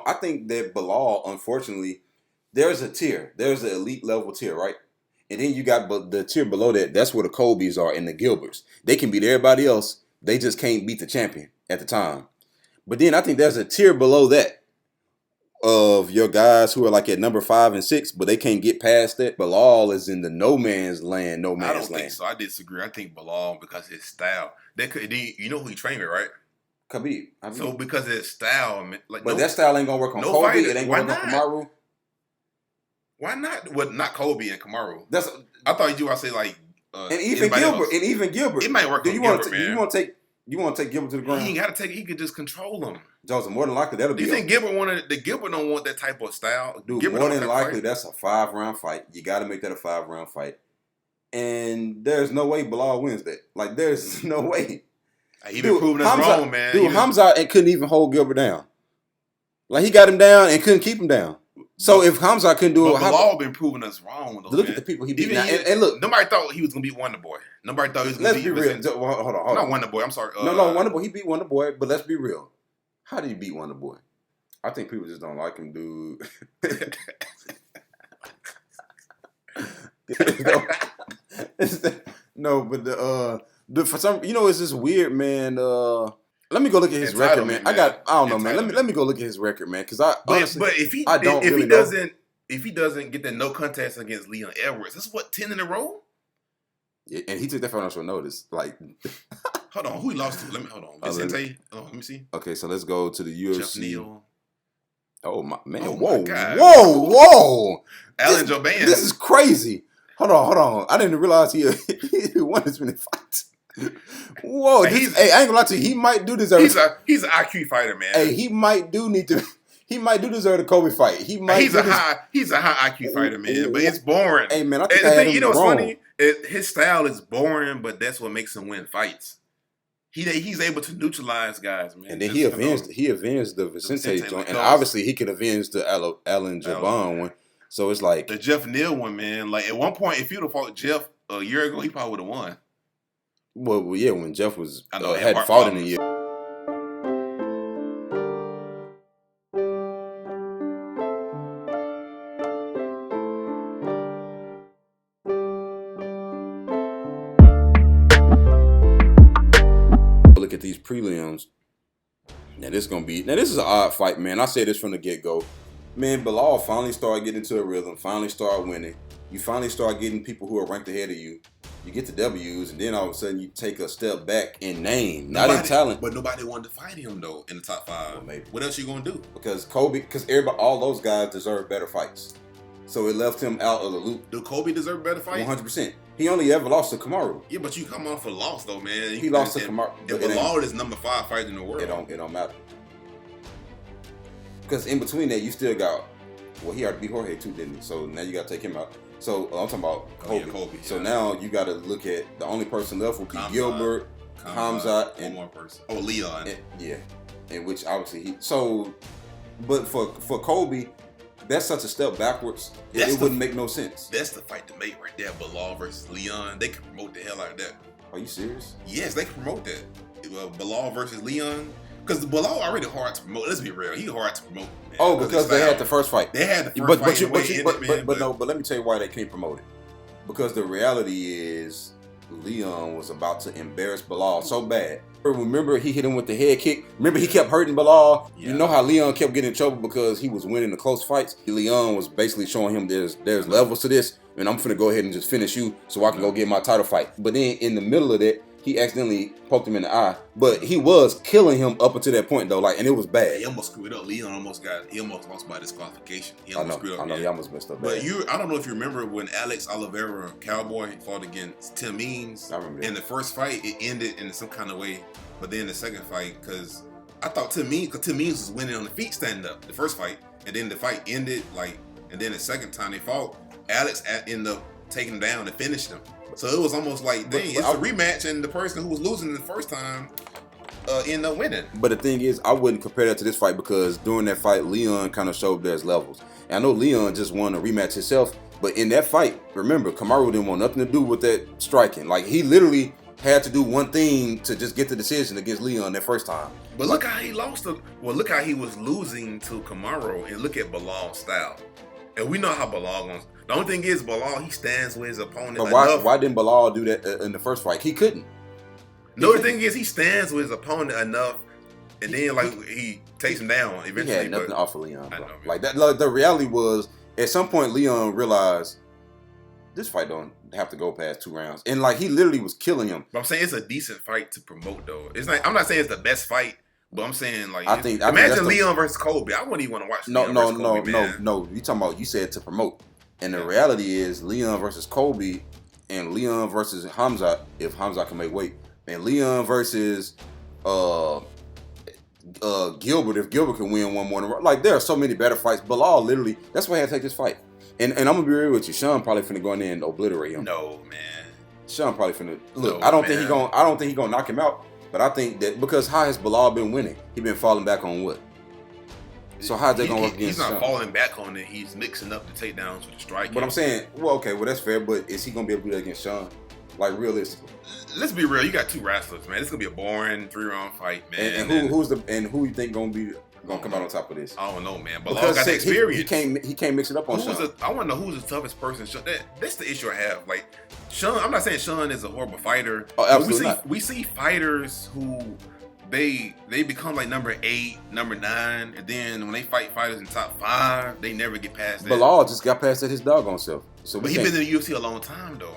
I think that Belal, unfortunately, there's a tier. There's an elite level tier, right? And then you got the tier below that. That's where the Kobe's are and the Gilberts. They can beat everybody else. They just can't beat the champion at the time. But then I think there's a tier below that of your guys who are like at number 5 and 6, but they can't get past that. Belal is in the no man's land. I don't think so. I disagree. I think Belal, because his style. You know who he trained with, right? Khabib. So because of his style, like, but that style ain't gonna work on Kobe. It ain't gonna work on Kamaru. Why not? Well, not Kobe and Kamaru. I thought you were say like and even Gilbert. It might work. Do you want to take Gilbert to the ground? He ain't got to take. He could just control him. Joseph, more than likely that'll be. Do you think Gilbert don't want that type of style? Dude, Gilbert more than likely that's a 5-round fight. You got to make that a 5-round fight, and there's no way Belal wins that. Like, there's no way. He been proving us wrong, man. Dude, Hamza couldn't even hold Gilbert down. Like, he got him down and couldn't keep him down. So if Hamza couldn't do it, Belal been proving us wrong. Though, look man. at the people he beat. And look, nobody thought he was gonna beat Wonder Boy. Nobody thought he was gonna beat. Let's be real. Hold on. Not Wonder Boy. I'm sorry. No, Wonder Boy. He beat Wonder Boy. But let's be real. How did he beat Wonder Boy? I think people just don't like him, dude. No, but for some, it's just weird, man. Let me go look at his record, man. I don't know, man. Let me go look at his record, man. Because honestly, if he doesn't get that no contest against Leon Edwards, this is what 10 in a row. Yeah, and he took that financial notice. Like, hold on, who he lost to? Let me see. Okay, so let's go to the UFC. Jeff Neal. Oh my man! Oh, whoa, my God. whoa! Aljamain. This is crazy. Hold on. I didn't realize he won this many fights. Whoa! I ain't gonna lie to you. He might do deserve. He's an IQ fighter, man. Hey, he might do deserve the Kobe fight. He's a high IQ fighter, man. But it's boring. Hey, man, I think what's funny? His style is boring, but that's what makes him win fights. He's able to neutralize guys, man. And then he avenged the Vicente joint, and obviously he could avenge the Aljamain one. So it's like the Jeff Neal one, man. Like, at one point, if you'd have fought Jeff a year ago, he probably would have won. Well, yeah, when Jeff was had fought in a year. Look at these prelims. Now this is an odd fight, man. I say this from the get-go. Man, Belal finally started getting into a rhythm, finally started winning. You finally start getting people who are ranked ahead of you. You get the W's, and then all of a sudden you take a step back in name, not in talent. But nobody wanted to fight him, though, in the top 5. Well, maybe. What else you going to do? Because all those guys deserve better fights. So it left him out of the loop. Do Kobe deserve a better fight? 100%. He only ever lost to Kamaru. Yeah, but you come off a loss, though, man. He lost to Kamaru. And Belal is number 5 fighter in the world. It don't matter. Because in between that, you still got... Well, he already beat Jorge too, didn't he? So now you got to take him out. So I'm talking about Kobe. Yeah, Kobe. So now you got to look at the only person left would be Gilbert, Hamza, and one more person. Oh, Leon. In which obviously he. So, but for Kobe, that's such a step backwards. It wouldn't make no sense. That's the fight to make right there. Belal versus Leon. They can promote the hell out of that. Are you serious? Yes, they can promote that. Belal versus Leon. Because Belal already hard to promote. Let's be real. He's hard to promote. Man, oh, because they had the first fight. They had the first fight. But let me tell you why they can't promote it. Because the reality is Leon was about to embarrass Belal so bad. Remember he hit him with the head kick? Remember he kept hurting Belal? Yeah. You know how Leon kept getting in trouble because he was winning the close fights? Leon was basically showing him there's levels to this, and I'm finna go ahead and just finish you so I can go get my title fight. But then in the middle of that, he accidentally poked him in the eye, but he was killing him up until that point though, and it was bad. He almost screwed up. Leon almost lost by disqualification. He almost screwed up. I know, he almost messed up. But I don't know if you remember when Alex Oliveira Cowboy fought against Tim Means. I remember. In the first fight, it ended in some kind of way, but then the second fight, because I thought Tim Means was winning on the feet standing up the first fight, and then the fight ended and then the second time they fought, Alex ended up taking him down and finished him. So it was almost like, dang, it's a rematch, and the person who was losing the first time ended up winning. But the thing is, I wouldn't compare that to this fight because during that fight, Leon kind of showed there's levels. And I know Leon just won a rematch himself, but in that fight, remember, Kamaru didn't want nothing to do with that striking. Like, he literally had to do one thing to just get the decision against Leon that first time. But look how he lost. Look how he was losing to Kamaru, and look at Belal's style. And we know how Belal goes. The only thing is, Belal, he stands with his opponent. But why didn't Belal do that in the first fight? He couldn't. No, the thing is, he stands with his opponent enough, and then he takes him down eventually. He had nothing off of Leon, bro. Like that. Like, the reality was, at some point, Leon realized this fight don't have to go past 2 rounds, and like he literally was killing him. But I'm saying it's a decent fight to promote, though. It's like I'm not saying it's the best fight, but I'm saying like imagine Leon versus Kobe. I wouldn't even want to watch. No. You talking about, you said to promote, and the reality is Leon versus Kobe, and Leon versus Hamza if Hamza can make weight, and Leon versus Gilbert if Gilbert can win one more in a row. Like there are so many better fights. Belal literally, that's why he had to take this fight. And I'm gonna be real with you, Sean probably finna go in there and obliterate him. No, man. Sean probably finna look. I don't think he gonna knock him out. But I think that because how has Belal been winning? He been falling back on what? So how's that gonna work against Sean? He's not falling back on it. He's mixing up the takedowns with the striking. But I'm saying, well, that's fair. But is he gonna be able to do that against Sean? Like realistically? Let's be real. You got 2 wrestlers, man. This is gonna be a boring 3-round fight, man. And who you think gonna come out on top of this? I don't know, man. Belal got the experience. He can't mix it up on Sean. I want to know who's the toughest person. That's the issue I have. Like Sean, I'm not saying Sean is a horrible fighter. Oh, absolutely not. We see fighters who they become like number 8, number 9, and then when they fight fighters in top 5, they never get past that. Belal just got past that his doggone self. So but he's been in the UFC a long time though.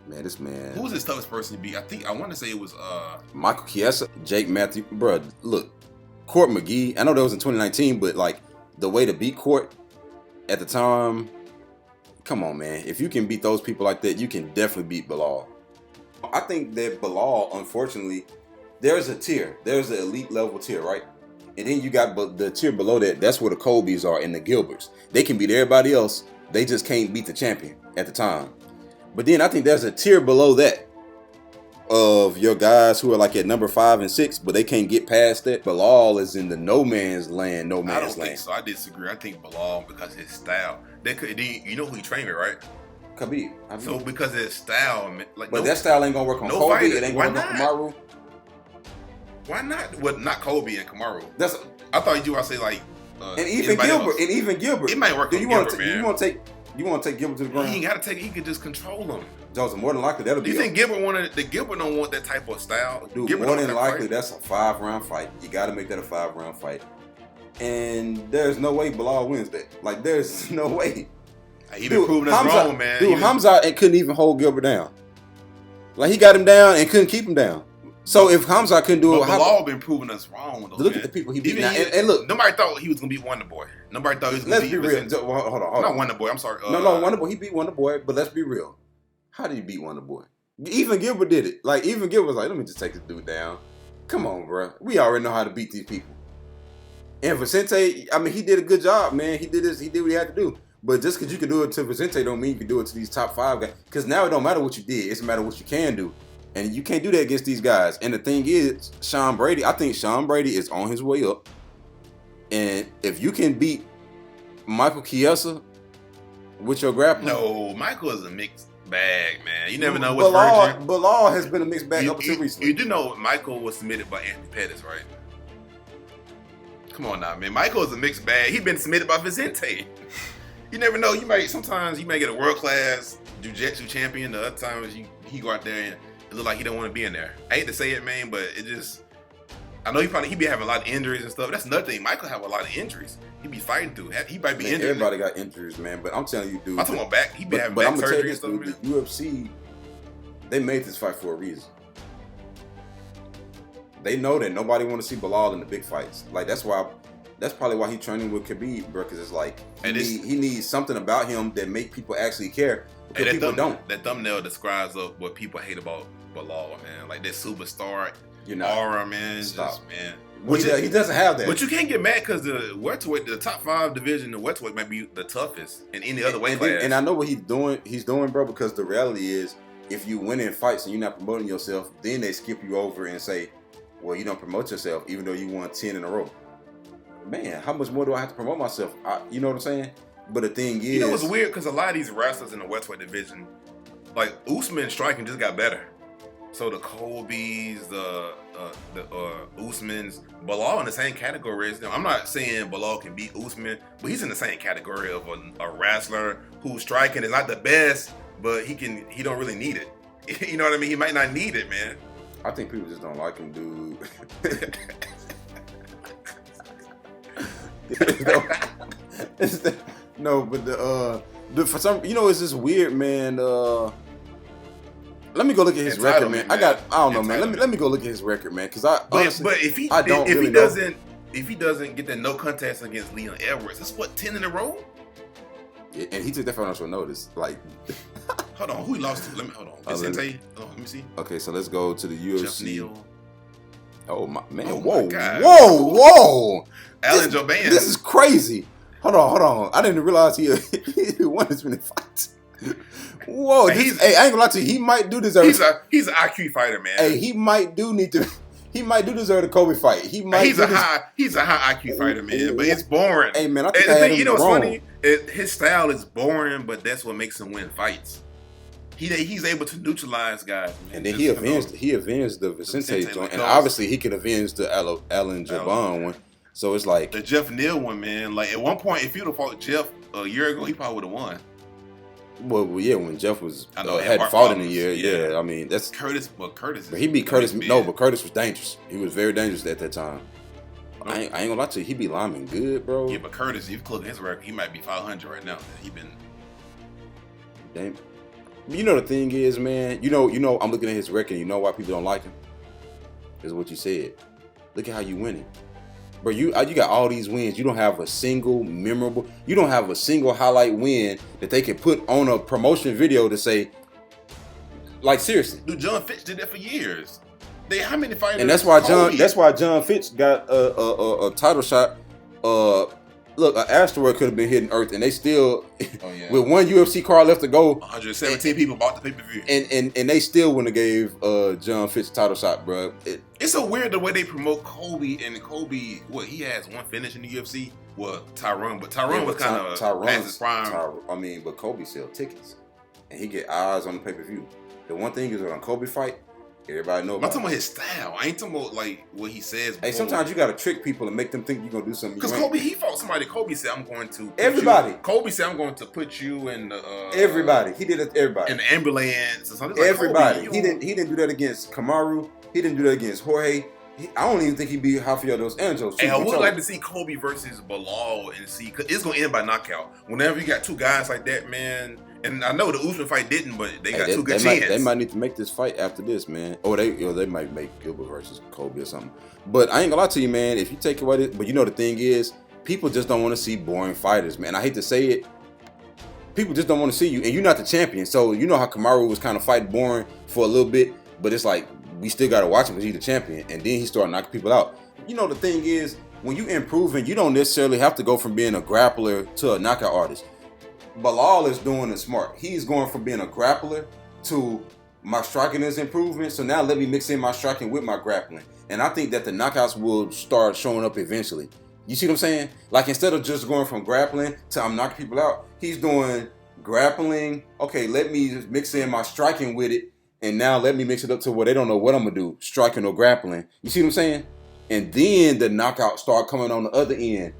Man, this man. Who was his toughest person to beat? I want to say it was Michael Chiesa, Jake Matthews. Bro, look, Court McGee. I know that was in 2019, but like the way to beat Court at the time, come on, man. If you can beat those people like that, you can definitely beat Belal. I think that Belal, unfortunately, there's a tier. There's an elite level tier, right? And then you got the tier below that. That's where the Kobe's are and the Gilberts. They can beat everybody else. They just can't beat the champion at the time. But then I think there's a tier below that of your guys who are like at number 5 and 6, but they can't get past that. Belal is in the no man's land. I don't think so. I disagree. I think Belal, because of his style. You know who he trained with, right? Khabib. So because of his style, but that style ain't gonna work on Kobe. It ain't gonna work on Kamaru. Why not? Well, not Kobe and Kamaru. I thought you were say like. And even Gilbert. It might work. You want to take Gilbert to the ground? He ain't got to take it. He could just control him. Joseph, more than likely that'll be. Do you think Gilbert don't want that type of style? Dude, Gilbert more than likely that's a 5-round fight. You got to make that a 5-round fight. And there's no way Belal wins that. Like there's no way. He been proving us wrong, man. Dude, Hamza couldn't even hold Gilbert down. Like he got him down and couldn't keep him down. So if Hamza couldn't do it, Belal been proving us wrong. Though, look at the people he beat. And look, nobody thought he was gonna beat Wonder Boy. Nobody thought he was gonna beat. Let's be real. Hold on. Not Wonder Boy. I'm sorry. No, Wonder Boy. He beat Wonder Boy. But let's be real. How did he beat Wonder Boy? Even Gilbert did it. Like even Gilbert was like, let me just take this dude down. Come on, bro. We already know how to beat these people. And Vicente, I mean, he did a good job, man. He did what he had to do. But just because you can do it to Vicente don't mean you can do it to these top 5 guys. Because now it don't matter what you did. It's a matter what you can do. And you can't do that against these guys. And the thing is, Sean Brady, I think Sean Brady is on his way up. And if you can beat Michael Chiesa with your grappling. No, Michael is a mixed bag, man. You never know what's virgin. Belal has been a mixed bag up until recently. You do know Michael was submitted by Anthony Pettis, right? Come on now, man. Michael is a mixed bag. He's been submitted by Vicente. You never know. Sometimes you may get a world-class jiu-jitsu champion. The other times he go out there and it look like he don't want to be in there. I hate to say it, man, but it just. I know he be having a lot of injuries and stuff. That's another thing. Michael have a lot of injuries. He be fighting through. He might be injured. Everybody got injuries, man. But I'm telling you, dude. I'm talking about back. He be having back surgery and stuff. The UFC, they made this fight for a reason. They know that nobody want to see Belal in the big fights. Like that's probably why he's training with Khabib, bro. Because it's like he needs something about him that make people actually care. Because people don't. That thumbnail describes what people hate about Belal, man. Like that superstar aura, man. Stop, man. He doesn't have that. But you can't get mad because the top 5 division, the welterweight might be the toughest in any other weight class. And I know what he's doing, bro. Because the reality is, if you win in fights and you're not promoting yourself, then they skip you over and say, well, you don't promote yourself, even though you won 10 in a row. Man, how much more do I have to promote myself? You know what I'm saying? But the thing is, it's weird because a lot of these wrestlers in the welterweight division, like Usman striking just got better. So the Colbys, the Usmans, Belal in the same category as them. I'm not saying Belal can beat Usman, but he's in the same category of a wrestler who's striking is not the best, but he don't really need it. You know what I mean? He might not need it, man. I think people just don't like him, dude. No, but for some, it's just weird, man. Let me go look at his record, man. I don't know, man. Let me go look at his record, man, because but if he doesn't get the no contest against Leon Edwards, it's what 10 in a row. Yeah, and he took that financial notice, like. Hold on, who he lost to? Hold on. Let me see. Okay, so let's go to the UFC. Jeff Neal. Oh my man! Oh whoa, my God. whoa! Aljamain. This is crazy. Hold on. I didn't realize he won this many fights. Whoa! Hey, I ain't gonna lie to you. He might do deserve. He's an IQ fighter, man. Hey, he might do deserve the Kobe fight. He's a high IQ fighter, man. But it's boring. Hey, man, I think I had him what's wrong. funny? His style is boring, but that's what makes him win fights. He's able to neutralize guys, man. And then he avenged the Vicente joint, and obviously he could avenge the Aljamain one. So it's like the Jeff Neal one, man. Like at one point, if you'd have fought Jeff a year ago, he probably would have won. Well, yeah, when Jeff was had fought in a year, yeah. I mean, that's Curtis. But Curtis. But he beat Curtis. No, but Curtis was dangerous. He was very dangerous at that time. No. I ain't gonna lie to you. He beat Lyman good, bro. Yeah, but Curtis, if you look at his record, he might be 500 right now. He been. Damn. You know the thing is, man. You know. I'm looking at his record. You know why people don't like him? Is what you said. Look at how you winning, bro. You got all these wins. You don't have a single memorable. You don't have a single highlight win that they can put on a promotion video to say, like, seriously. Dude, John Fitch did that for years. How many fighters? And that's why John Fitch got a title shot. Look, an asteroid could have been hitting Earth, and they still, with one UFC card left to go, 117 people bought the pay-per-view, and they still wouldn't have gave John Fitch a title shot, bro. It's so weird the way they promote Kobe, and Kobe, he has one finish in the UFC. Well, Tyrone was kind of past his prime. But Kobe sell tickets, and he get eyes on the pay-per-view. The one thing is, on Kobe fight, everybody know about. I'm talking about his style. I ain't talking about like what he says. Hey, sometimes you gotta trick people and make them think you're gonna do something. Because Kobe, he fought somebody. Kobe said, "I'm going to." Kobe said, "I'm going to put you in the." Everybody. He did it to everybody. In the ambulance or something. Everybody. Like, Kobe, he didn't do that against Kamaru. He didn't do that against Jorge. I don't even think he beat Rafael dos Anjos. Hey, I would like to see Kobe versus Belal and see, cause it's gonna end by knockout. Whenever you got two guys like that, man. And I know the Usman fight didn't, but they got two good chances. They might need to make this fight after this, man. Or they might make Gilbert versus Kobe or something. But I ain't gonna lie to you, man. If you take away this, but the thing is, people just don't want to see boring fighters, man. I hate to say it. People just don't want to see you, and you're not the champion. So you know how Kamaru was kind of fighting boring for a little bit, but it's like we still gotta watch him because he's the champion. And then he started knocking people out. The thing is, when you improving, you don't necessarily have to go from being a grappler to a knockout artist. Belal is doing it smart. He's going from being a grappler to my striking is improving. So now let me mix in my striking with my grappling. And I think that the knockouts will start showing up eventually. You see what I'm saying? Like instead of just going from grappling to I'm knocking people out, he's doing grappling. Okay, let me mix in my striking with it. And now let me mix it up to where they don't know what I'm going to do, striking or grappling. You see what I'm saying? And then the knockout start coming on the other end.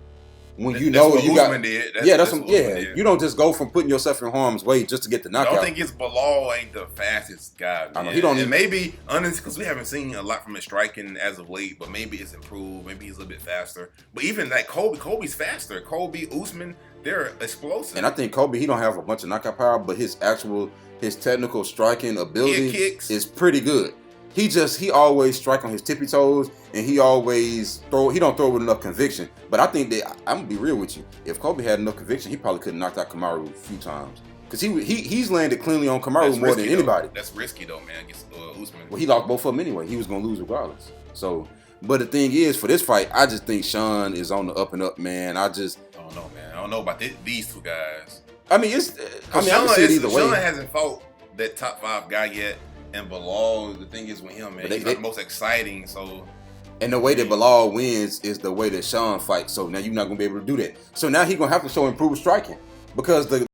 When you know you got, that's what you don't just go from putting yourself in harm's way just to get the knockout. I don't think it's Belal ain't the fastest guy. Man. I know he don't. And maybe honestly, because we haven't seen a lot from his striking as of late, but maybe it's improved. Maybe he's a little bit faster. But even like Kobe's faster. Kobe, Usman, they're explosive. And I think Kobe, he don't have a bunch of knockout power, but his technical striking ability is pretty good. He always strike on his tippy toes, and he always he don't throw with enough conviction. But I think that, I'm gonna be real with you, if Kobe had enough conviction, he probably could have knocked out Kamaru a few times. Because he's landed cleanly on Kamaru more than anybody. That's risky though, man, against Usman. Well, he lost both of them anyway. He was gonna lose regardless. So, but the thing is, for this fight, I just think Sean is on the up and up, man. I don't know, man. I don't know about these two guys. I can see it either way. Sean hasn't fought that top 5 guy yet. And Belal, the thing is with him, man, he's not the most exciting. So, and the way that Belal wins is the way that Sean fights. So now you're not gonna be able to do that. So now he's gonna have to show improved striking because the